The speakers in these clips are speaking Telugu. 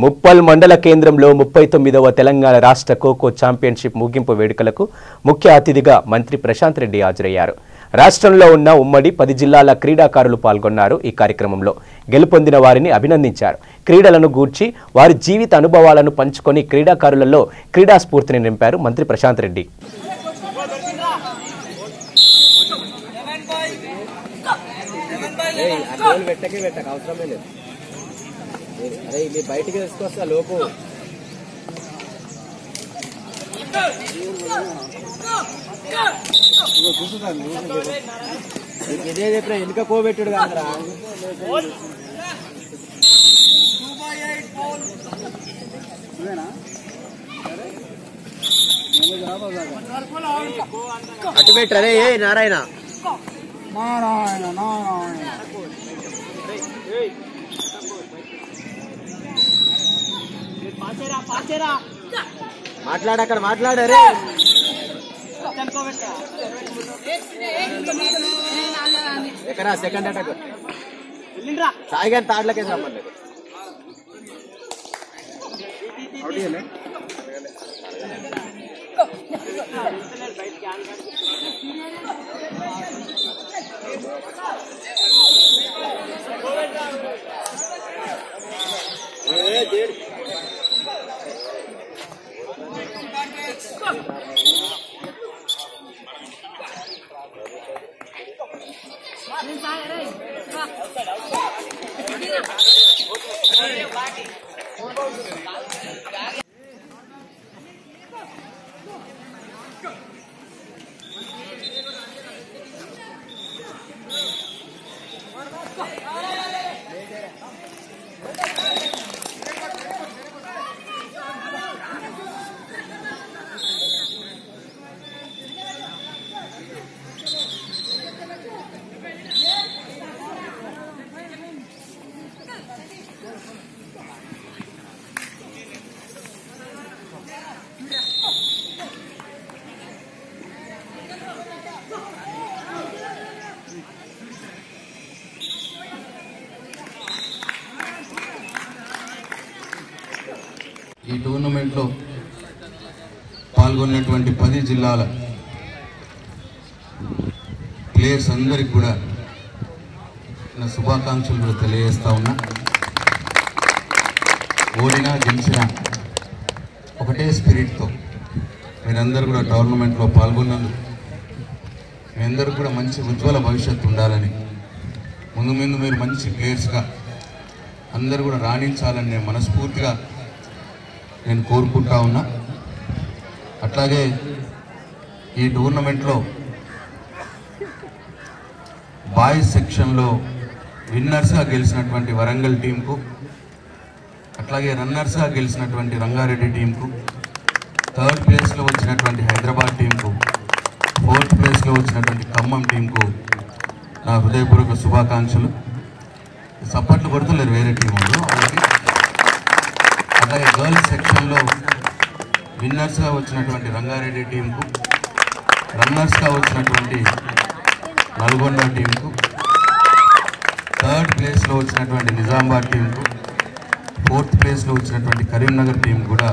ముప్పల్ మండల కేంద్రంలో 39వ తెలంగాణ రాష్ట్ర ఖోఖో ఛాంపియన్షిప్ ముగింపు వేడుకలకు ముఖ్య అతిథిగా మంత్రి ప్రశాంత్ రెడ్డి హాజరయ్యారు. రాష్ట్రంలో ఉన్న ఉమ్మడి 10 జిల్లాల క్రీడాకారులు పాల్గొన్నారు. ఈ కార్యక్రమంలో గెలుపొందిన వారిని అభినందించారు. క్రీడలను గూర్చి వారి జీవిత అనుభవాలను పంచుకొని క్రీడాకారులలో క్రీడా స్ఫూర్తిని నింపారు మంత్రి ప్రశాంత్ రెడ్డి. అరే ఇది బయటికి తీసుకొస్తా లోపు ఇదే చెప్పిన వెనుక కోబెట్టుడు కాదురా. అటు పెట్టరే నారాయణ నారాయణ నారాయణ మాట్లాడక్కడ మాట్లాడారే ఎక్కడ సెకండ్ అటాక్ సాయి గారి తాడ్లకే రమ్మన్నారు. ఈ టోర్నమెంట్లో పాల్గొన్నటువంటి 10 జిల్లాల ప్లేయర్స్ అందరికి కూడా నా శుభాకాంక్షలు కూడా తెలియజేస్తా ఉన్నా. ఓడినా గెలిచినా ఒకటే స్పిరిట్తో మీరందరూ కూడా టోర్నమెంట్లో పాల్గొన్నందుకు మీ అందరూ కూడా మంచి ఉజ్వల భవిష్యత్తు ఉండాలని, ముందు ముందు మీరు మంచి ప్లేయర్స్గా అందరూ కూడా రాణించాలని నేను మనస్ఫూర్తిగా నేను కోరుకుంటా ఉన్నా. అట్లాగే ఈ టోర్నమెంట్లో బాయ్స్ సెక్షన్లో విన్నర్స్గా గెలిచినటువంటి వరంగల్ టీంకు, అట్లాగే రన్నర్స్గా గెలిచినటువంటి రంగారెడ్డి టీంకు, 3rd ప్లేస్లో వచ్చినటువంటి హైదరాబాద్ టీంకు, 4th ప్లేస్లో వచ్చినటువంటి ఖమ్మం టీంకు నా హృదయపూర్వక శుభాకాంక్షలు. సపోర్ట్లు కొడుతున్నారు వేరే టీం వాళ్ళు. అలాగే గర్ల్స్ సెక్షన్లో విన్నర్స్గా వచ్చినటువంటి రంగారెడ్డి టీంకు, రన్నర్స్గా వచ్చినటువంటి నల్గొండ టీంకు, 3rd ప్లేస్లో వచ్చినటువంటి నిజామాబాద్ టీంకు, 4th ప్లేస్లో వచ్చినటువంటి కరీంనగర్ టీం కూడా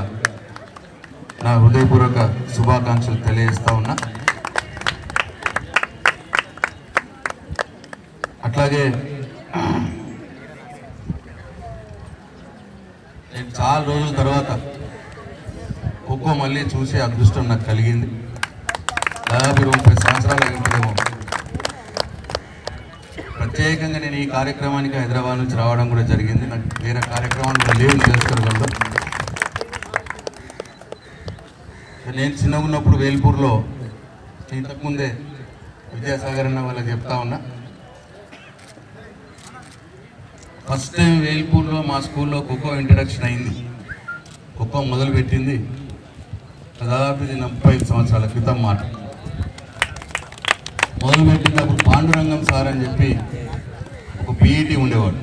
నా హృదయపూర్వక శుభాకాంక్షలు తెలియజేస్తా ఉన్నా. అట్లాగే నేను చాలా రోజుల తర్వాత ఖోఖో మళ్ళీ చూసే అదృష్టం నాకు కలిగింది. దాదాపు 30 సంవత్సరాల క్రితమేమో. ప్రత్యేకంగా నేను ఈ కార్యక్రమానికి హైదరాబాద్ నుంచి రావడం కూడా జరిగింది. నాకు వేరే కార్యక్రమాలు కూడా లేవు తెలుసుకోవడంలో. నేను చిన్నగా ఉన్నప్పుడు వేల్పూర్లో, ఇంతకుముందే విద్యాసాగర్ అన్న వాళ్ళకి చెప్తా ఉన్నా, ఫస్ట్ టైం వేల్పూర్లో మా స్కూల్లో ఖోఖో ఇంట్రడక్షన్ అయింది. ఖోఖో మొదలుపెట్టింది దాదాపు 35 సంవత్సరాల క్రితం మాట. మొదలుపెట్టినప్పుడు పాండురంగం సార్ అని చెప్పి ఒక పీఈటీ ఉండేవాడు.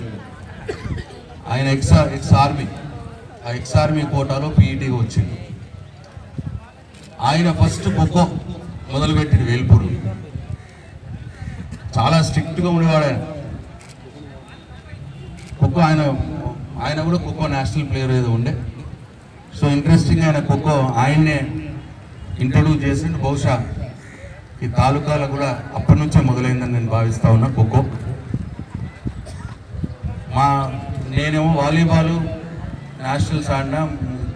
ఆయన ఎక్స్ ఆర్మీ కోటాలో పీఈటీగా వచ్చింది. ఆయన ఫస్ట్ ఖోఖో మొదలుపెట్టింది వేల్పూర్. చాలా స్ట్రిక్ట్గా ఉండేవాడు ఆయన. ఖోఖో ఆయన ఆయన కూడా ఖోఖో నేషనల్ ప్లేయర్ ఏదో ఉండే. సో ఇంట్రెస్టింగ్ ఆయన ఖోఖో ఆయన్నే ఇంట్రొడ్యూస్ చేసిండు. బహుశా ఈ తాలూకాలో కూడా అప్పటి నుంచే మొదలైందని నేను భావిస్తా ఉన్నా ఖోఖో. నేనేమో వాలీబాల్ నేషనల్స్ ఆడినా,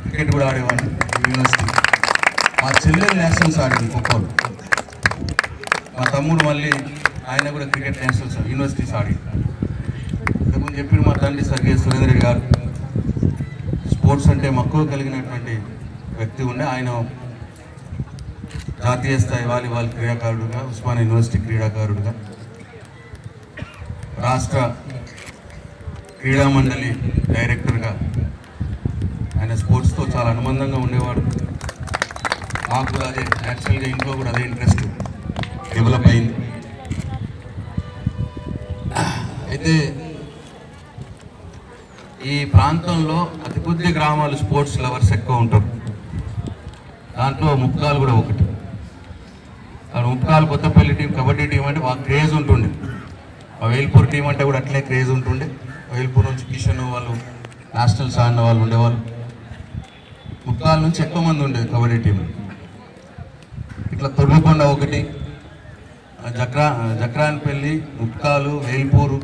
క్రికెట్ కూడా ఆడేవాడిని యూనివర్సిటీ. మా చెల్లెలు నేషనల్స్ ఆడింది ఖోఖోలో. మా తమ్ముడు మళ్ళీ ఆయన కూడా క్రికెట్ నేషనల్స్ యూనివర్సిటీస్ ఆడి. ఇంతకుముందు చెప్పిన మా తండ్రి స్వర్గీయ సురేంద్ర రెడ్డి గారు స్పోర్ట్స్ అంటే మక్కువ కలిగినటువంటి వ్యక్తి ఉండే. ఆయన జాతీయ స్థాయి వాలీబాల్ క్రీడాకారుడుగా, ఉస్మానియా యూనివర్సిటీ క్రీడాకారుడుగా, రాష్ట్ర క్రీడా మండలి డైరెక్టర్గా ఆయన స్పోర్ట్స్తో చాలా అనుబంధంగా ఉండేవాడు. మాకు కూడా అదే యాక్చువల్గా ఇంట్లో కూడా అదే ఇంట్రెస్ట్ డెవలప్ అయింది. అయితే ఈ ప్రాంతంలో అతి కొద్ది గ్రామాలు స్పోర్ట్స్ లవర్స్ ఎక్కువ ఉంటారు. దాంట్లో ముప్కాలు కూడా ఒకటి. ముప్కాలు కొత్తపల్లి టీం, కబడ్డీ టీం అంటే బాగా క్రేజ్ ఉంటుండే. వేల్పూర్ టీం అంటే కూడా అట్లే క్రేజ్ ఉంటుండే. వేల్పూర్ నుంచి కిషన్ వాళ్ళు నేషనల్స్ ఆడిన వాళ్ళు ఉండేవాళ్ళు. ముప్కాల నుంచి ఎక్కువ మంది ఉండేది కబడ్డీ టీం. ఇట్లా తొర్రకొండ ఒకటి, జక్రాన్పల్లి, ముప్కాలు, వేల్పూరు,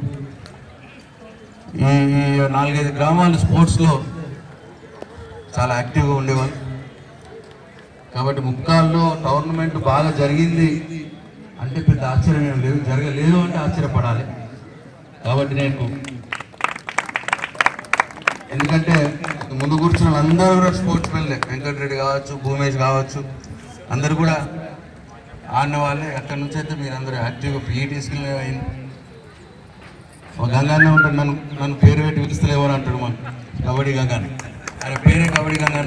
ఈ 4-5 గ్రామాలు స్పోర్ట్స్లో చాలా యాక్టివ్గా ఉండేవాళ్ళు. కాబట్టి ముప్కాల్లో టోర్నమెంట్ బాగా జరిగింది అంటే పెద్ద ఆశ్చర్యం ఏం లేదు, జరగలేదు అంటే ఆశ్చర్యపడాలి. కాబట్టి నేను, ఎందుకంటే ముందు కూర్చున్న అందరూ కూడా స్పోర్ట్స్ మెన్లే, వెంకటరెడ్డి కావచ్చు, భూమేష్ కావచ్చు, అందరూ కూడా ఆడిన వాళ్ళే. అక్కడి నుంచి అయితే మీరందరూ యాక్టివ్గా పీఈటీస్కి అయింది. గంగానే ఉంటాడు, నన్ను పేరు పెట్టి పిలుస్తలేమని అంటాడు మన కబడ్డీ గంగానే. ఆయన పేరే కబడ్డీ గంగానే